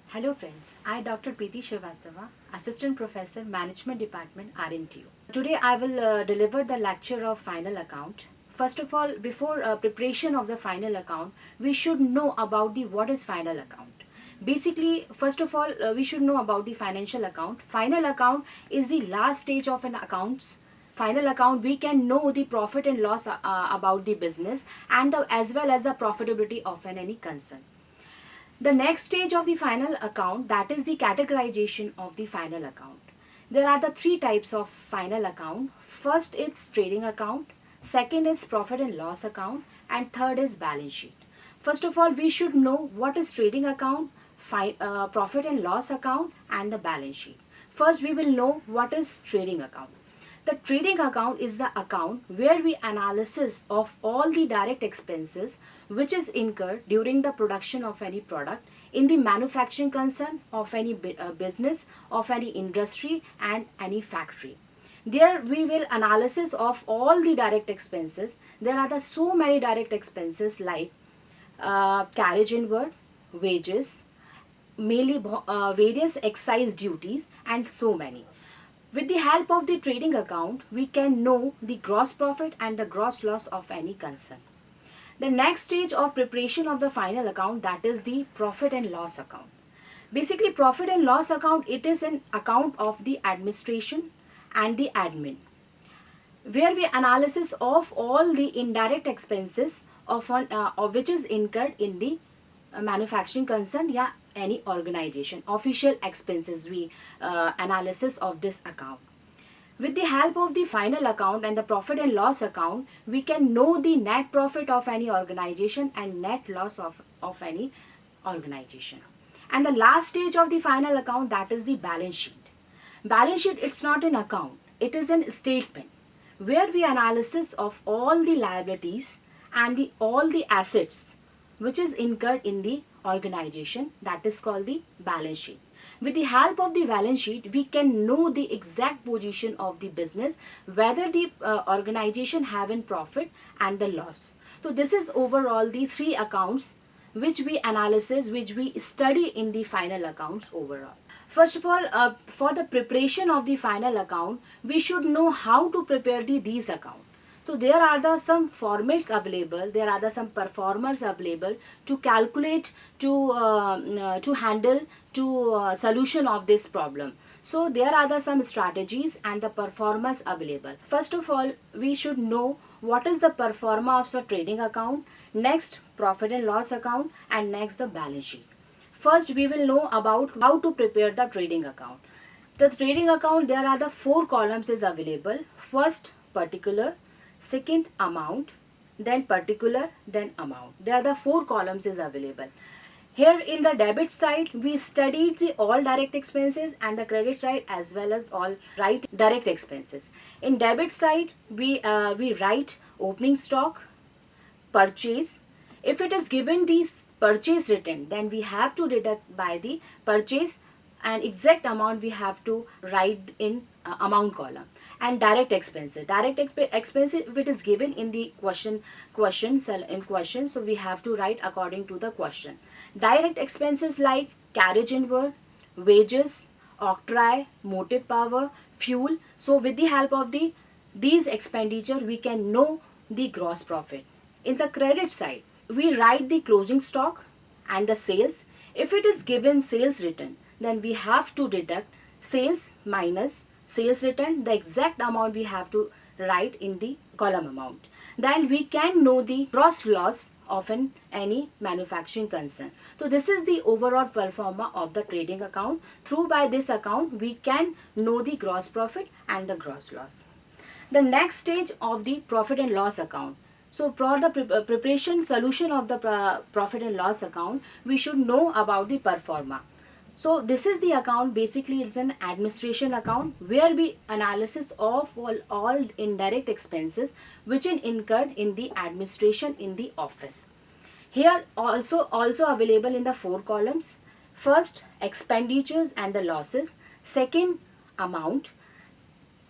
Hello friends, I Dr. Preeti Srivastava, Assistant Professor, Management Department, RNTU. Today I will deliver the lecture of final account. First of all, before preparation of the final account, we should know about the what is final account. Basically, first of all, we should know about the financial account. Final account is the last stage of an accounts. Final account, we can know the profit and loss about the business and as well as the profitability of any concern. The next stage of the final account, that is the categorization of the final account. There are the three types of final account. First is trading account, second is profit and loss account, and third is balance sheet. First of all, we should know what is trading account, profit and loss account, and the balance sheet. First, we will know what is trading account. The trading account is the account where we analysis of all the direct expenses which is incurred during the production of any product in the manufacturing concern of any business, of any industry and any factory. There we will analysis of all the direct expenses. There are so many direct expenses like carriage inward, wages, mainly various excise duties and so many. With the help of the trading account, we can know the gross profit and the gross loss of any concern. The next stage of preparation of the final account, that is the profit and loss account. Basically, profit and loss account, it is an account of the administration and the admin, where we analysis of all the indirect expenses of which is incurred in the manufacturing concern, yeah, any organization official expenses we analysis of this account. With the help of the final account and the profit and loss account, we can know the net profit of any organization and net loss of any organization. And the last stage of the final account, that is the balance sheet. Balance sheet, it's not an account, it is a statement where we analysis of all the liabilities and all the assets which is incurred in the organization, that is called the balance sheet. With the help of the balance sheet, we can know the exact position of the business, whether the organization have in profit and the loss. So this is overall the three accounts which we analysis, which we study in the final accounts overall. First of all, for the preparation of the final account, we should know how to prepare these accounts. So there are some formats available, there are some performers available to calculate, to handle, to solution of this problem. So there are some strategies and the performers available. First of all, we should know what is the performer of the trading account, next profit and loss account, and next the balance sheet. First, we will know about how to prepare the trading account. The trading account, there are the four columns is available. First, particular, second, amount, then particular, then amount. There are the four columns is available. Here in the debit side, we studied the all direct expenses, and the credit side as well as all right direct expenses. In debit side, we write opening stock, purchase. If it is given the purchase written, then we have to deduct by the purchase and exact amount we have to write in amount column. And direct expenses, expenses, if it is given in the question in question, so we have to write according to the question. Direct expenses like carriage inward, wages, octroi, motive power, fuel. So with the help of these expenditure, we can know the gross profit. In the credit side, we write the closing stock and the sales. If it is given sales written, then we have to deduct sales minus sales written, the exact amount we have to write in the column amount. Then we can know the gross loss of any manufacturing concern. So this is the overall performer of the trading account. Through by this account, we can know the gross profit and the gross loss. The next stage of the profit and loss account. So for the preparation solution of the profit and loss account, we should know about the performer. So this is the account, basically it's an administration account where we analysis of all indirect expenses which are incurred in the administration in the office. Here also available in the four columns. First, expenditures and the losses. Second, amount.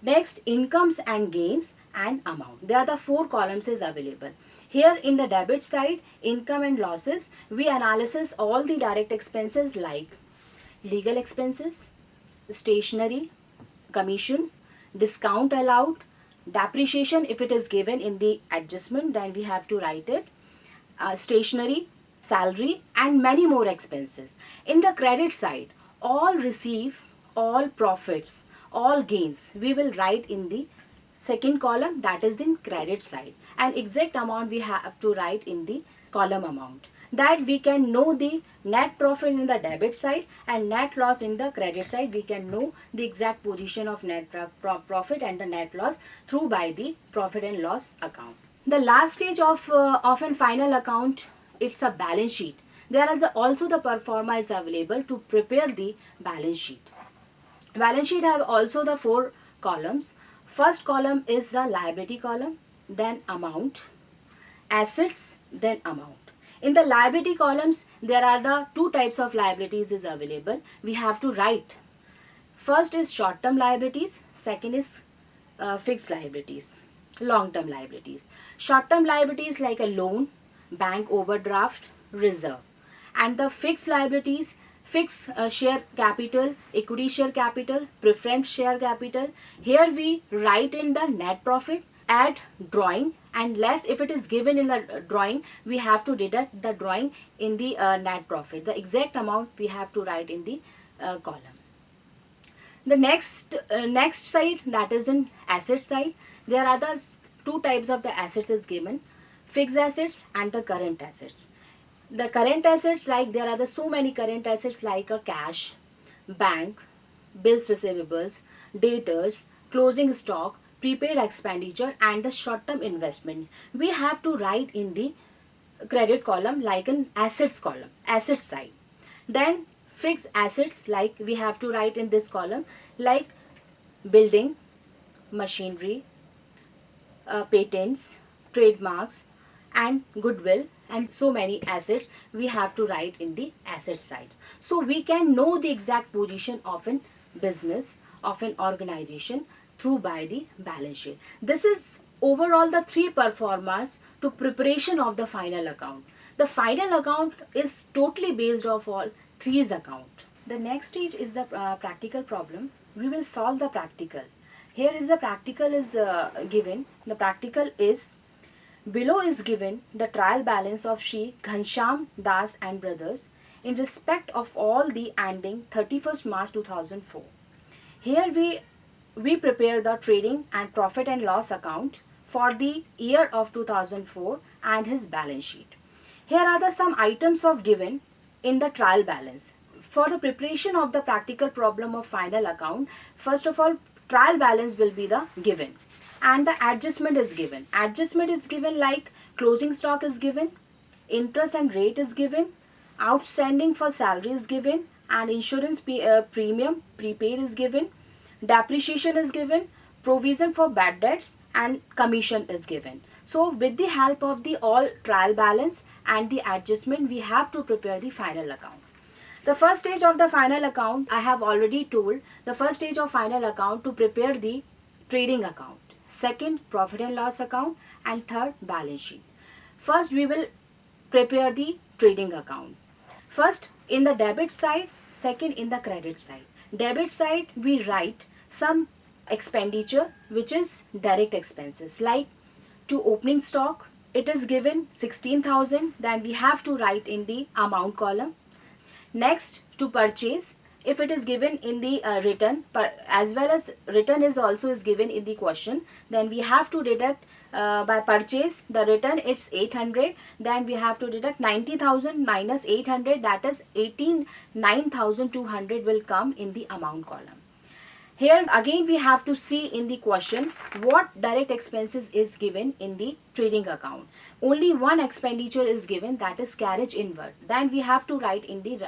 Next, incomes and gains and amount. There are the four columns is available. Here in the debit side, income and losses, we analysis all the direct expenses like legal expenses, stationery, commissions, discount allowed, depreciation if it is given in the adjustment, then we have to write it, stationery, salary, and many more expenses. In the credit side, all receive, all profits, all gains, we will write in the second column, that is in credit side, and exact amount we have to write in the column amount, that we can know the net profit in the debit side and net loss in the credit side. We can know the exact position of net profit and the net loss through by the profit and loss account. The last stage of an final account, it's a balance sheet. There is also the pro forma is available to prepare the balance sheet. Balance sheet have also the 4 columns. First column is the liability column, then amount, assets, then amount. In the liability columns, there are the 2 types of liabilities is available. We have to write. First is short-term liabilities, second is fixed liabilities, long-term liabilities. Short-term liabilities like a loan, bank overdraft, reserve. And the fixed liabilities, fixed share capital, equity share capital, preference share capital. Here we write in the net profit, add drawing, and less if it is given in the drawing, we have to deduct the drawing in the net profit. The exact amount we have to write in the column. The next side, that is in asset side, there are the 2 types of the assets is given, fixed assets and the current assets. The current assets, like there are the so many current assets like a cash, bank, bills receivables, debtors, closing stock, prepaid expenditure, and the short-term investment. We have to write in the credit column like an assets column, asset side. Then fixed assets, like we have to write in this column like building, machinery, patents, trademarks, and goodwill, and so many assets we have to write in the asset side. So we can know the exact position of an business, of an organization through by the balance sheet. This is overall the 3 performers to preparation of the final account. The final account is totally based off all 3's account. The next stage is the practical problem. We will solve the practical. Here is the practical is given. The practical is, below is given the trial balance of Shri Ghanshyam Das and Brothers in respect of all the ending 31st March 2004. Here we prepare the trading and profit and loss account for the year of 2004 and his balance sheet. Here are the some items of given in the trial balance. For the preparation of the practical problem of final account, first of all, trial balance will be the given. And the adjustment is given. Adjustment is given like closing stock is given, interest and rate is given, outstanding for salary is given, and insurance premium prepaid is given, depreciation is given, provision for bad debts, and commission is given. So with the help of the all trial balance and the adjustment, we have to prepare the final account. The first stage of the final account, I have already told, the first stage of final account to prepare the trading account. Second, profit and loss account, and third, balance sheet. First, we will prepare the trading account. First, in the debit side, second in the credit side. Debit side, we write some expenditure which is direct expenses, like to opening stock, it is given 16,000, then we have to write in the amount column. Next, to purchase, if it is given in the written, as well as written is also is given in the question, then we have to deduct by purchase, the written it's 800, then we have to deduct 90,000 minus 800, that is 9,200 will come in the amount column. Here again we have to see in the question what direct expenses is given in the trading account. Only one expenditure is given, that is carriage inward. Then we have to write in the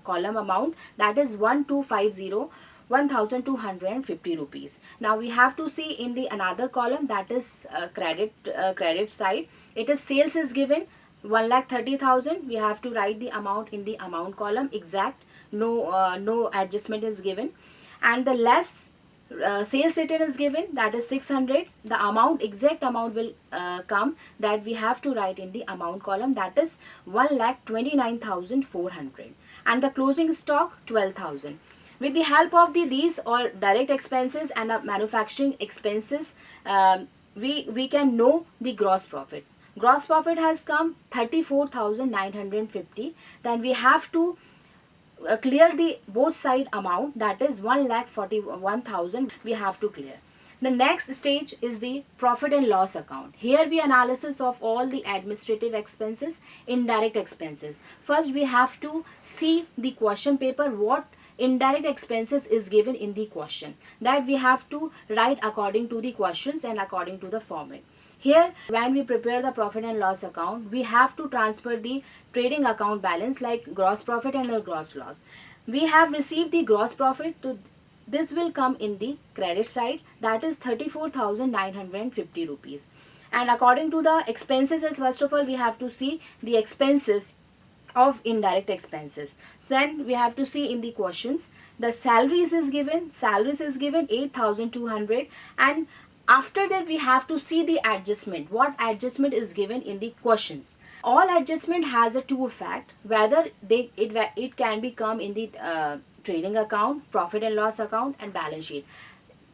column amount, that is 1,250 rupees. Now we have to see in the another column, that is credit side. It is sales is given 1,30,000. We have to write the amount in the amount column exact. No adjustment is given. And the less Sales return is given, that is 600. The amount, exact amount will come, that we have to write in the amount column, that is 1,29,400. And the closing stock 12,000. With the help of these all direct expenses and the manufacturing expenses, we can know the gross profit. Gross profit has come 34,950. Then we have to clear the both side amount, that is 1,41,000 we have to clear. The next stage is the profit and loss account. Here we analysis of all the administrative expenses, indirect expenses. First we have to see the question paper, what indirect expenses is given in the question, that we have to write according to the questions and according to the format. Here, when we prepare the profit and loss account, we have to transfer the trading account balance like gross profit and the gross loss. We have received the gross profit, to this will come in the credit side, that is 34,950 rupees. And according to the expenses, as first of all we have to see the expenses of indirect expenses. Then we have to see in the questions, the salaries is given 8,200, and after that we have to see the adjustment, what adjustment is given in the questions. All adjustment has a two effect, whether it can be come in the trading account, profit and loss account and balance sheet.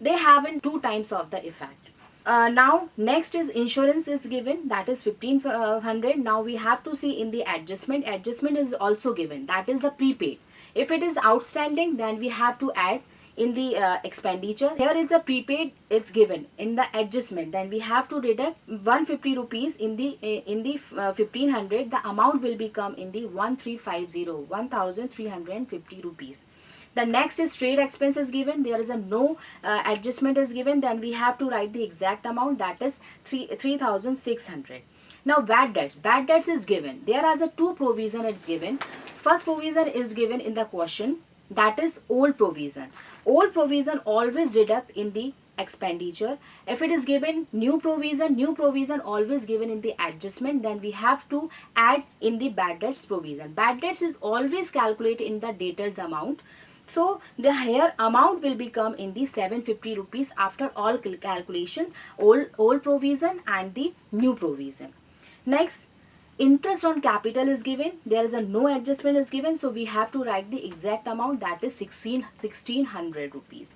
They have in two times of the effect. Now next is insurance is given, that is 1,500. Now we have to see in the adjustment is also given, that is a prepaid. If it is outstanding, then we have to add in the expenditure. Here is a prepaid, it's given in the adjustment, then we have to deduct 150 rupees in the 1,500. The amount will become in the 1,350 rupees. The next is trade expenses given, there is a no adjustment is given, then we have to write the exact amount, that is 3,600. Now bad debts is given, there are the two provision it's given. First provision is given in the question, that is old provision. Old provision always deduct in the expenditure. If it is given new provision always given in the adjustment, then we have to add in the bad debts provision. Bad debts is always calculated in the debtors amount. So the here amount will become in the 750 rupees after all calculation, old provision and the new provision. Next, interest on capital is given, there is a no adjustment is given, so we have to write the exact amount, that is 1,600 rupees.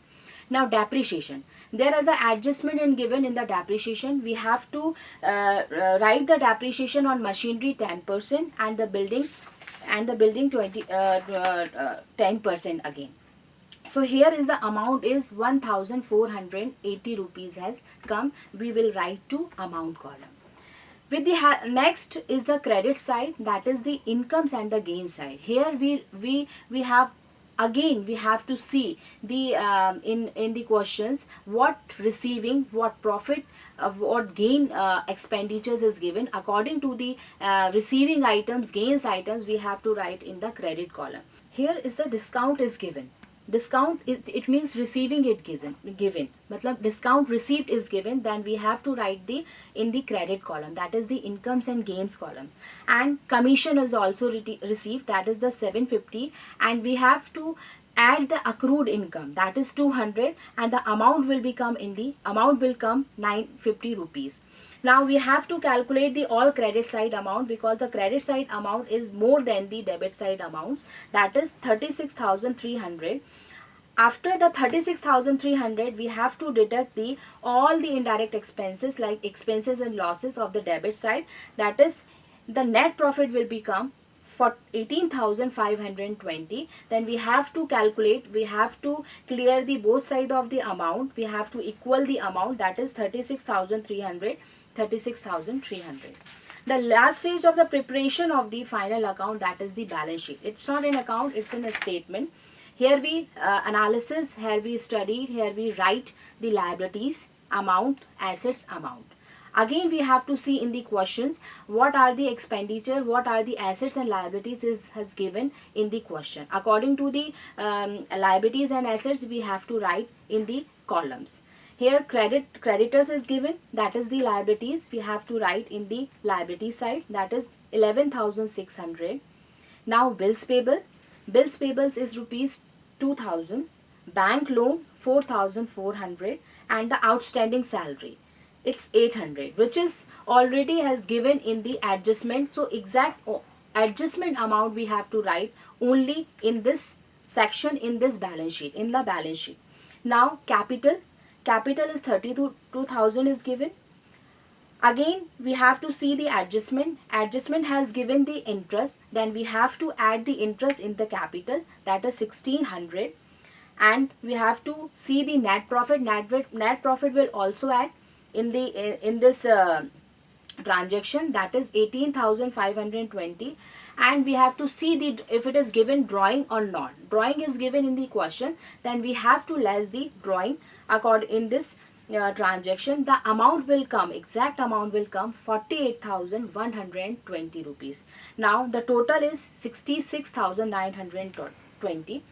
Now depreciation, there is an adjustment in given in the depreciation. We have to write the depreciation on machinery 10% and the building 10% again. So here is the amount is 1,480 rupees has come, we will write to amount column. With the next is the credit side, that is the incomes and the gain side. Here we have again we have to see the in the questions what receiving, what profit, what gain expenditures is given. According to the receiving items, gains items, we have to write in the credit column. Here is the discount is given. Discount it means receiving it given matlab discount received is given, then we have to write the in the credit column, that is the incomes and gains column. And commission is also received, that is the 750, and we have to add the accrued income, that is 200, and the amount will become in the amount will come 950 rupees. Now we have to calculate the all credit side amount, because the credit side amount is more than the debit side amounts, that is 36,300. After the 36,300, we have to deduct the all the indirect expenses like expenses and losses of the debit side, that is the net profit will become for 18,520. Then we have to calculate, we have to clear the both side of the amount, we have to equal the amount, that is 36,300. The last stage of the preparation of the final account, that is the balance sheet. It's not an account, it's in a statement. Here we analysis, here we study, here we write the liabilities, amount, assets, amount. Again we have to see in the questions what are the expenditure, what are the assets and liabilities has given in the question. According to the liabilities and assets, we have to write in the columns. Here creditors is given, that is the liabilities, we have to write in the liability side, that is 11,600. Now bills payable is rupees 2,000. bank loan 4,400, and the outstanding salary it's 800, which is already has given in the adjustment. So exact adjustment amount we have to write only in this section, in this balance sheet, in the balance sheet. Now capital is 32,000 is given. Again we have to see the adjustment has given the interest, then we have to add the interest in the capital, that is 1,600. And we have to see the net profit. Net profit will also add in the in this transaction, that is 18,520. And we have to see the if it is given drawing or not. Drawing is given in the question, then we have to less the drawing according in this transaction. The amount will come, exact amount will come 48,120 rupees. Now the total is 66,920.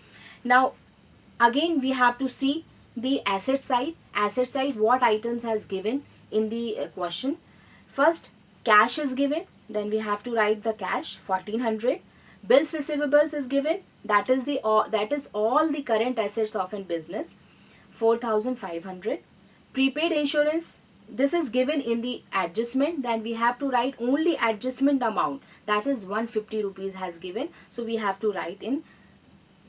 Now again we have to see the asset side. What items has given in the question. First cash is given, then we have to write the cash 1,400. Bills receivables is given, that is all the current assets of a business, 4,500. Prepaid insurance, this is given in the adjustment, then we have to write only adjustment amount, that is 150 rupees has given, so we have to write in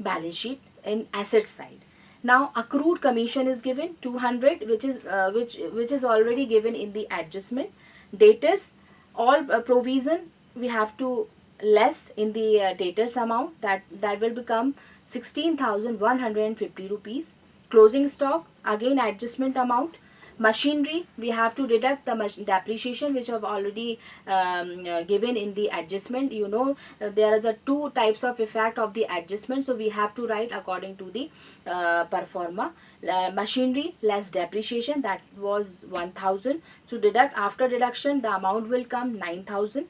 balance sheet in asset side. Now accrued commission is given 200, which is already given in the adjustment. Debtors, all provision we have to less in the debtors amount, that will become 16,150 rupees. Closing stock, again adjustment amount. Machinery, we have to deduct the depreciation, which have already given in the adjustment. You know there is a two types of effect of the adjustment, so we have to write according to the performa. Machinery less depreciation, that was 1,000, so deduct, after deduction the amount will come 9,000.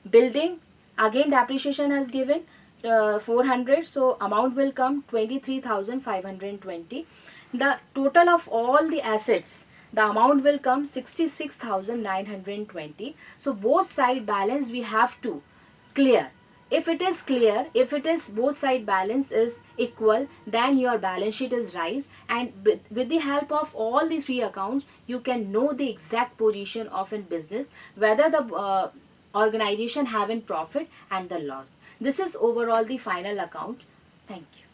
Building, again depreciation has given 400, so amount will come 23,520. The total of all the assets, the amount will come 66,920. So both side balance we have to clear. If it is clear, if it is both side balance is equal, then your balance sheet is right, and with the help of all the three accounts you can know the exact position of a business, whether the organization have in profit and the loss. This is overall the final account. Thank you.